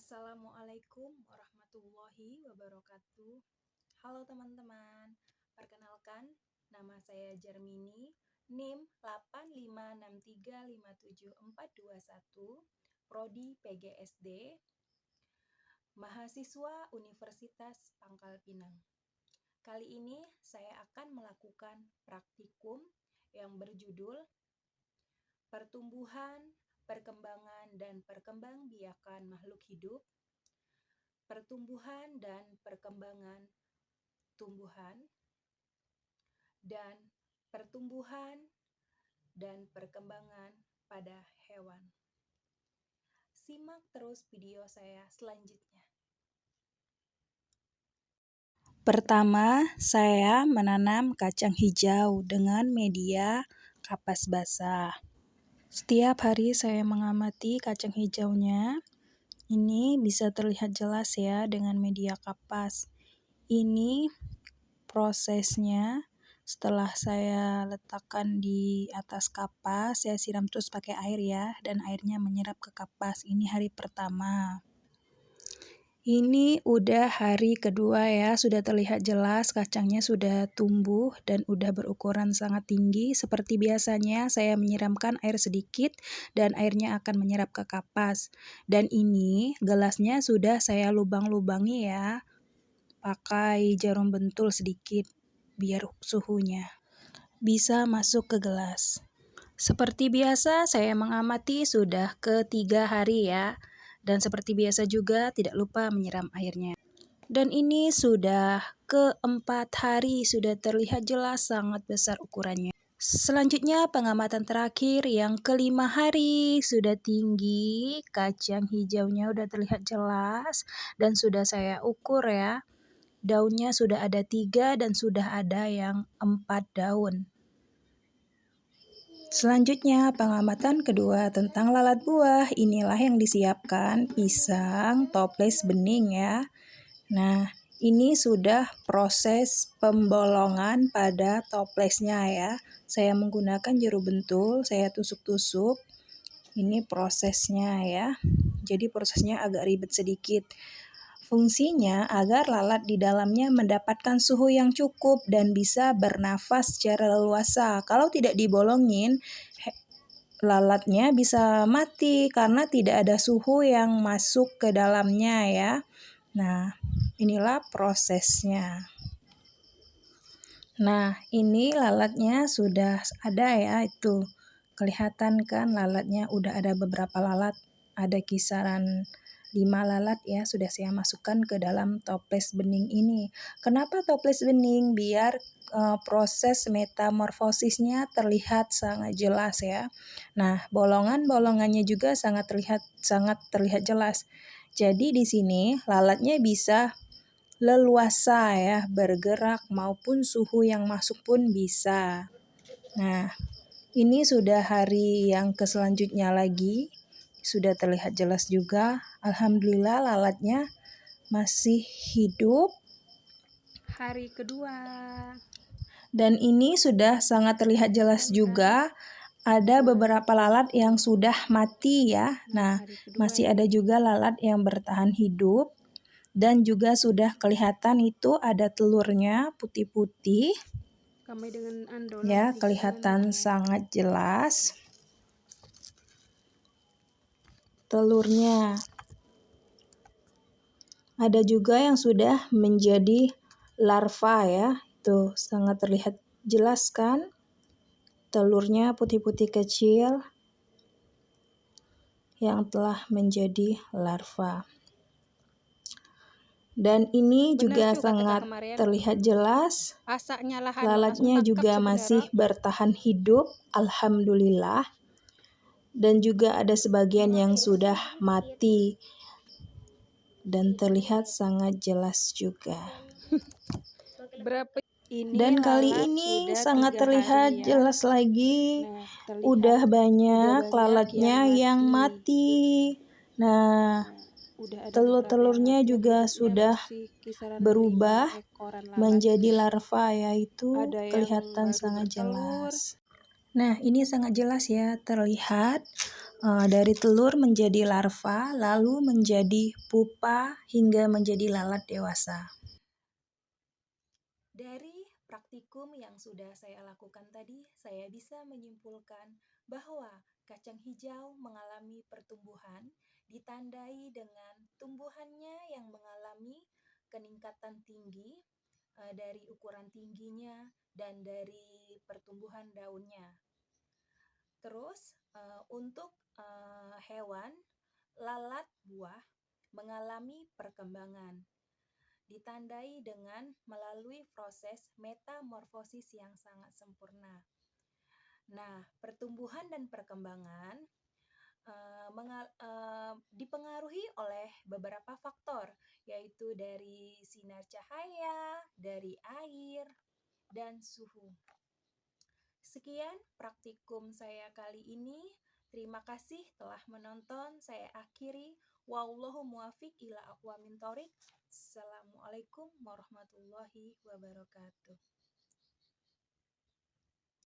Assalamualaikum warahmatullahi wabarakatuh. Halo teman-teman, perkenalkan nama saya Jarmini, NIM 856357421, Prodi PGSD, mahasiswa Universitas Pangkal Pinang. Kali ini saya akan melakukan praktikum yang berjudul Pertumbuhan, Perkembangan dan Perkembangbiakan Makhluk Hidup, Pertumbuhan dan Perkembangan Tumbuhan, dan Pertumbuhan dan Perkembangan pada Hewan. Simak terus video saya selanjutnya. Pertama, saya menanam kacang hijau dengan media kapas basah. Setiap hari saya mengamati kacang hijaunya. Ini bisa terlihat jelas ya dengan media kapas. Ini prosesnya setelah saya letakkan di atas kapas, saya siram terus pakai air ya, dan airnya menyerap ke kapas. Ini hari pertama. Ini udah hari kedua ya, sudah terlihat jelas kacangnya sudah tumbuh dan udah berukuran sangat tinggi. Seperti biasanya saya menyiramkan air sedikit dan airnya akan menyerap ke kapas. Dan ini gelasnya sudah saya lubang-lubangi ya, pakai jarum bentul sedikit biar suhunya bisa masuk ke gelas. Seperti biasa saya mengamati sudah ketiga hari ya. Dan seperti biasa juga tidak lupa menyiram airnya. Dan ini sudah keempat hari, sudah terlihat jelas sangat besar ukurannya. Selanjutnya pengamatan terakhir yang kelima hari, sudah tinggi, kacang hijaunya sudah terlihat jelas dan sudah saya ukur ya. Daunnya sudah ada 3 dan sudah ada yang 4 daun. Selanjutnya pengamatan kedua tentang lalat buah. Inilah yang disiapkan, pisang, toples bening ya. Nah, ini sudah proses pembolongan pada toplesnya ya. Saya menggunakan jarum bentul, saya tusuk-tusuk. Ini prosesnya ya. Jadi prosesnya agak ribet sedikit. Fungsinya agar lalat di dalamnya mendapatkan suhu yang cukup dan bisa bernafas secara leluasa. Kalau tidak dibolongin, lalatnya bisa mati karena tidak ada suhu yang masuk ke dalamnya ya. Nah, inilah prosesnya. Nah, ini lalatnya sudah ada ya, itu. Kelihatan kan lalatnya udah ada beberapa lalat, ada kisaran 5 lalat ya, sudah saya masukkan ke dalam toples bening ini. Kenapa toples bening? Biar proses metamorfosisnya terlihat sangat jelas ya. Nah, bolongan-bolongannya juga sangat terlihat jelas. Jadi di sini lalatnya bisa leluasa ya, bergerak maupun suhu yang masuk pun bisa. Nah, ini sudah hari yang selanjutnya lagi, sudah terlihat jelas juga. Alhamdulillah lalatnya masih hidup. Hari kedua. Dan ini sudah sangat terlihat jelas juga. Ada beberapa lalat yang sudah mati ya. Nah, masih ada juga lalat yang bertahan hidup. Dan juga sudah kelihatan itu ada telurnya putih-putih. Ya, kelihatan sangat jelas telurnya. Ada juga yang sudah menjadi larva ya. Tuh, sangat terlihat jelas kan? Telurnya putih-putih kecil yang telah menjadi larva. Dan ini juga sangat terlihat jelas. Lalatnya juga masih bertahan hidup, alhamdulillah. Dan juga ada sebagian yang sudah mati. Dan terlihat sangat jelas juga. Dan kali ini sangat terlihat jelas lagi. Udah banyak lalatnya yang mati. Nah, telur-telurnya juga sudah berubah menjadi larva, yaitu kelihatan sangat jelas. Nah, ini sangat jelas ya, terlihat dari telur menjadi larva, lalu menjadi pupa hingga menjadi lalat dewasa. Dari praktikum yang sudah saya lakukan tadi, saya bisa menyimpulkan bahwa kacang hijau mengalami pertumbuhan ditandai dengan tumbuhannya yang mengalami peningkatan tinggi dari ukuran tingginya dan dari pertumbuhan daunnya. Terus untuk hewan lalat buah mengalami perkembangan ditandai dengan melalui proses metamorfosis yang sangat sempurna. Nah, pertumbuhan dan perkembangan dipengaruhi oleh beberapa faktor, yaitu dari sinar cahaya, dari air, dan suhu. Sekian praktikum saya kali ini. Terima kasih telah menonton. Saya akhiri. Wallahu muwaffiq ila aqwamit thoriq. Assalamualaikum warahmatullahi wabarakatuh.